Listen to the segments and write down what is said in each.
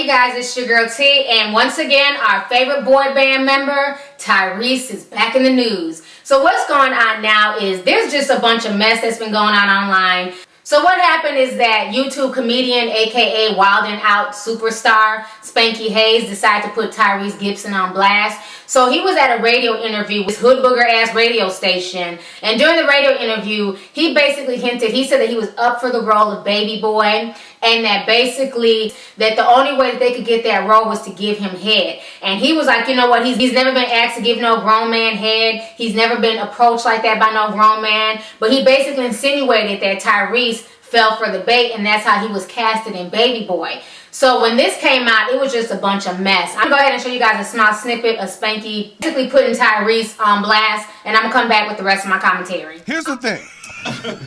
Hey guys, it's your girl T, and once again, our favorite boy band member, Tyrese, is back in the news. So what's going on now is there's just a bunch of mess that's been going on online. So what happened is that YouTube comedian, aka Wild 'N Out superstar, Spanky Hayes, decided to put Tyrese Gibson on blast. So he was at a radio interview with hood booger ass radio station, and during the radio interview, he basically he said that he was up for the role of baby boy, and that basically that the only way that they could get that role was to give him head. And he was like, you know what, he's never been asked to give no grown man head. He's never been approached like that by no grown man. But he basically insinuated that Tyrese fell for the bait, and that's how he was casted in Baby Boy. So when this came out, it was just a bunch of mess. I'm gonna go ahead and show you guys a small snippet of Spanky basically putting Tyrese on blast, and I'm gonna come back with the rest of my commentary. Here's the thing.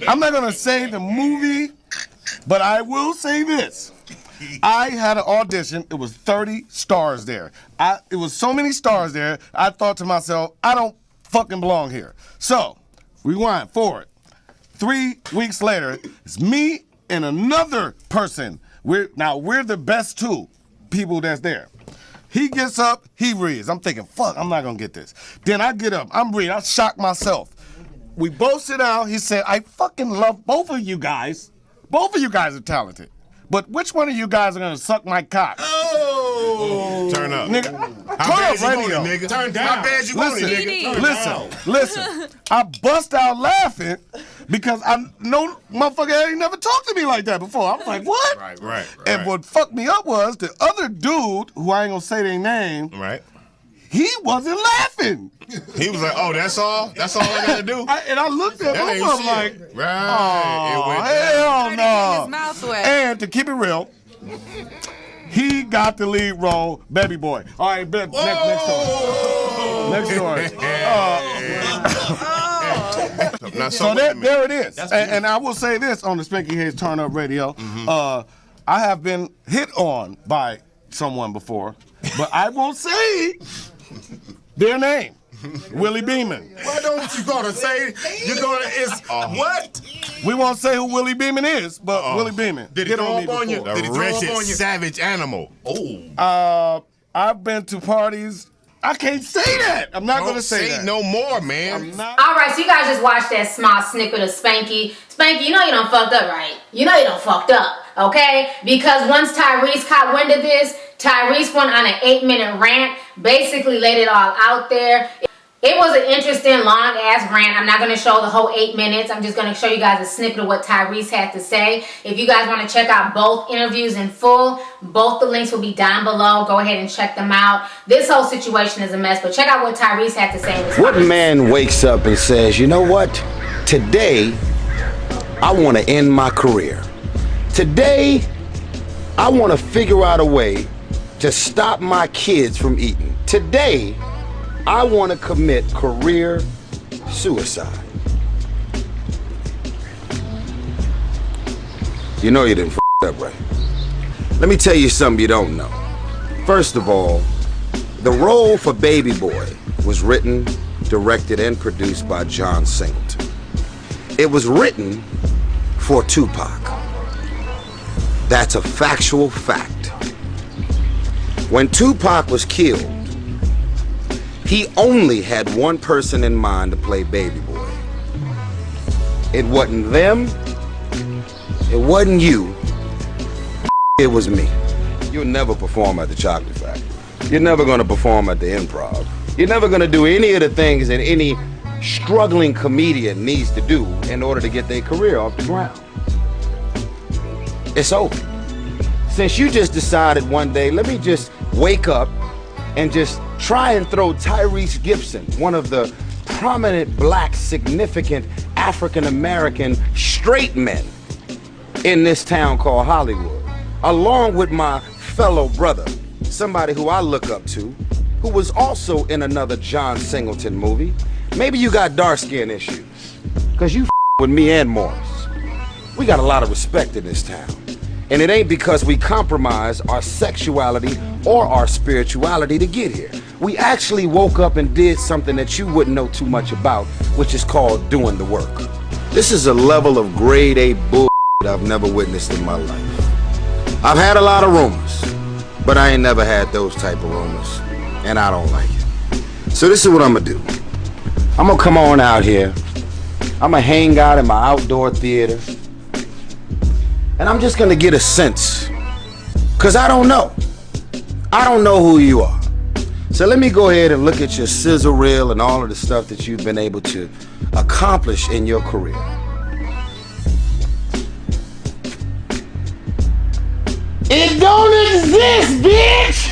I'm not gonna say the movie, but I will say this. I had an audition. It was 30 stars there. It was so many stars there, I thought to myself, I don't fucking belong here. So, rewind forward. 3 weeks later, it's me and another person. We're the best two people that's there. He gets up, he reads. I'm thinking, fuck, I'm not gonna get this. Then I get up, I'm reading, I shock myself. We both sit down, he said, I fucking love both of you guys. Both of you guys are talented. But which one of you guys are gonna suck my cock? Oh! Turn up. Nigga, turn up radio. Nigga. Turn down. How bad you want it, nigga? Listen. I bust out laughing because I know motherfucker ain't never talked to me like that before. I was like, what? Right. And what fucked me up was the other dude, who I ain't gonna say their name, right? He wasn't laughing. He was like, oh, that's all? That's all I gotta do? And I looked at him, I was like, right. Oh, hell no. His mouth wet. And to keep it real, he got the lead role, Baby Boy. All right, next story. Next story. So there it is. And I will say this on the Spanky Hayes Turn Up Radio. I have been hit on by someone before, but I won't say their name. Willie Beeman. Why don't you gonna say what? We won't say who Willie Beeman is, but Willie Beeman. Did he throw up on you? Did he throw up on you? Savage animal. Oh. I've been to parties. I can't say that. I'm not gonna say that. No more, man. All right, so you guys just watched that small snippet of Spanky. Spanky, you know you done fucked up, right? You know you done fucked up, okay? Because once Tyrese caught wind of this, Tyrese went on an 8-minute rant, basically laid it all out there. It was an interesting, long-ass rant. I'm not going to show the whole 8 minutes. I'm just going to show you guys a snippet of what Tyrese had to say. If you guys want to check out both interviews in full, both the links will be down below. Go ahead and check them out. This whole situation is a mess, but check out what Tyrese had to say. What man wakes up and says, you know what? Today, I want to end my career. Today, I want to figure out a way to stop my kids from eating. Today, I want to commit career suicide. You know you didn't f up right. Let me tell you something you don't know. First of all, the role for Baby Boy was written, directed, and produced by John Singleton. It was written for Tupac. That's a factual fact. When Tupac was killed, he only had one person in mind to play Baby Boy. It wasn't them, it wasn't you, it was me. You'll never perform at the Chocolate Factory. You're never gonna perform at the Improv. You're never gonna do any of the things that any struggling comedian needs to do in order to get their career off the ground. It's over. Since you just decided one day, let me just wake up and just try and throw Tyrese Gibson, one of the prominent black, significant African-American straight men in this town called Hollywood, along with my fellow brother, somebody who I look up to, who was also in another John Singleton movie. Maybe you got dark skin issues, because you with me and Morris. We got a lot of respect in this town. And it ain't because we compromise our sexuality or our spirituality to get here. We actually woke up and did something that you wouldn't know too much about, which is called doing the work. This is a level of grade A bull I've never witnessed in my life. I've had a lot of rumors. But I ain't never had those type of rumors, and I don't like it. So this is what I'm gonna do. I'm gonna come on out here. I'm gonna hang out in my outdoor theater, and I'm just gonna get a sense, cause I don't know. I don't know who you are. So let me go ahead and look at your sizzle reel and all of the stuff that you've been able to accomplish in your career. It don't exist, bitch!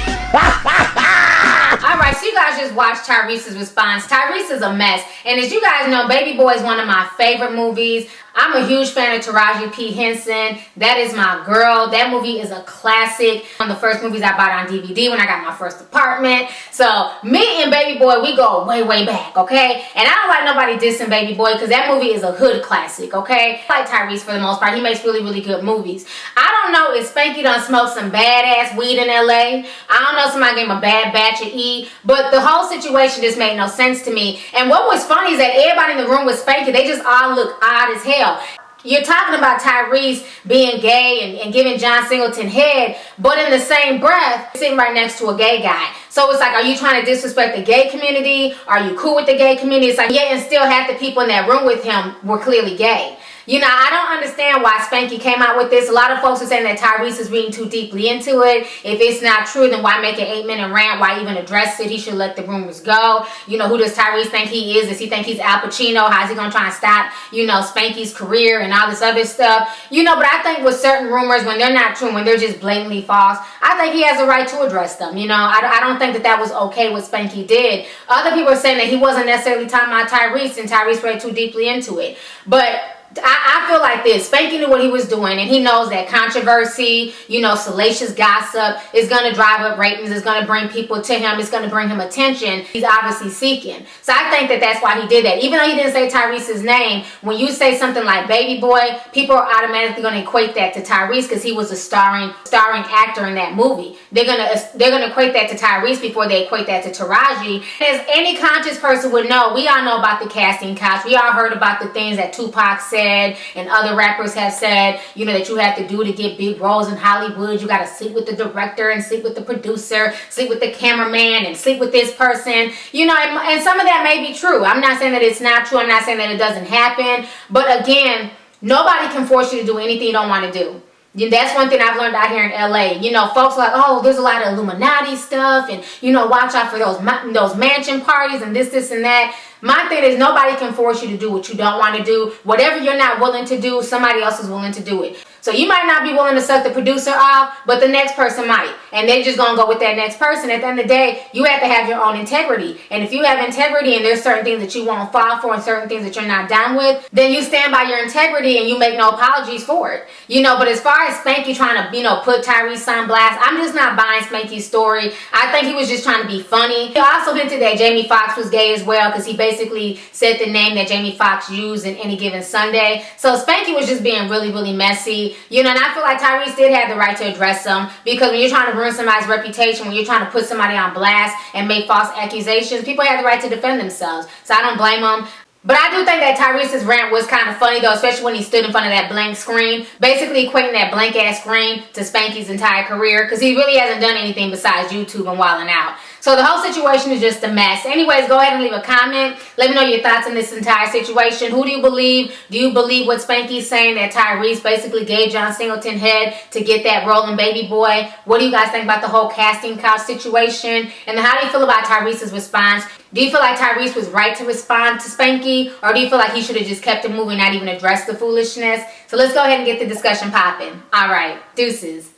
Alright, so you guys just watched Tyrese's response. Tyrese is a mess. And as you guys know, Baby Boy is one of my favorite movies. I'm a huge fan of Taraji P. Henson. That is my girl. That movie is a classic. One of the first movies I bought on DVD when I got my first apartment. So me and Baby Boy, we go way, way back, okay? And I don't like nobody dissing Baby Boy because that movie is a hood classic, okay? I like Tyrese for the most part. He makes really, really good movies. I don't know if Spanky done smoked some badass weed in LA. I don't know if somebody gave him a bad batch of E, but the whole situation just made no sense to me. And what was funny is that everybody in the room with Spanky, they just all look odd as hell. You're talking about Tyrese being gay and giving John Singleton head, but in the same breath, sitting right next to a gay guy. So it's like, are you trying to disrespect the gay community? Are you cool with the gay community? It's like, yeah, and still half the people in that room with him were clearly gay. You know, I don't understand why Spanky came out with this. A lot of folks are saying that Tyrese is reading too deeply into it. If it's not true, then why make an 8-minute rant? Why even address it? He should let the rumors go. You know, who does Tyrese think he is? Does he think he's Al Pacino? How's he going to try and stop, you know, Spanky's career and all this other stuff? You know, but I think with certain rumors, when they're not true, when they're just blatantly false, I think he has a right to address them. You know, I don't think that was okay what Spanky did. Other people are saying that he wasn't necessarily talking about Tyrese and Tyrese read too deeply into it. But I feel like this. Spanky knew what he was doing, and he knows that controversy, you know, salacious gossip is going to drive up ratings, is going to bring people to him, it's going to bring him attention. He's obviously seeking. So I think that that's why he did that. Even though he didn't say Tyrese's name, when you say something like Baby Boy, people are automatically going to equate that to Tyrese because he was a starring actor in that movie. They're gonna equate that to Tyrese before they equate that to Taraji. As any conscious person would know, we all know about the casting couch. We all heard about the things that Tupac said and other rappers have said, you know, that you have to do to get big roles in Hollywood. You got to sleep with the director and sleep with the producer, sleep with the cameraman and sleep with this person. You know, and some of that may be true. I'm not saying that it's not true. I'm not saying that it doesn't happen. But again, nobody can force you to do anything you don't want to do. That's one thing I've learned out here in LA. You know, folks are like, oh, there's a lot of Illuminati stuff and, you know, watch out for those mansion parties and this and that. My thing is, nobody can force you to do what you don't want to do. Whatever you're not willing to do, somebody else is willing to do it. So you might not be willing to suck the producer off, but the next person might. And they're just going to go with that next person. At the end of the day, you have to have your own integrity. And if you have integrity and there's certain things that you won't fall for and certain things that you're not down with, then you stand by your integrity and you make no apologies for it. You know, but as far as Spanky trying to, you know, put Tyrese on blast, I'm just not buying Spanky's story. I think he was just trying to be funny. He also hinted that Jamie Foxx was gay as well because he basically said the name that Jamie Foxx used in Any Given Sunday. So Spanky was just being really, really messy. You know, and I feel like Tyrese did have the right to address them because when you're trying to ruin somebody's reputation, when you're trying to put somebody on blast and make false accusations, people have the right to defend themselves. So I don't blame them. But I do think that Tyrese's rant was kind of funny though, especially when he stood in front of that blank screen, basically equating that blank ass screen to Spanky's entire career because he really hasn't done anything besides YouTube and wilding out. So the whole situation is just a mess. Anyways, go ahead and leave a comment. Let me know your thoughts on this entire situation. Who do you believe? Do you believe what Spanky's saying, that Tyrese basically gave John Singleton head to get that role in Baby Boy? What do you guys think about the whole casting couch situation? And then how do you feel about Tyrese's response? Do you feel like Tyrese was right to respond to Spanky? Or do you feel like he should have just kept it moving, not even addressed the foolishness? So let's go ahead and get the discussion popping. All right, deuces.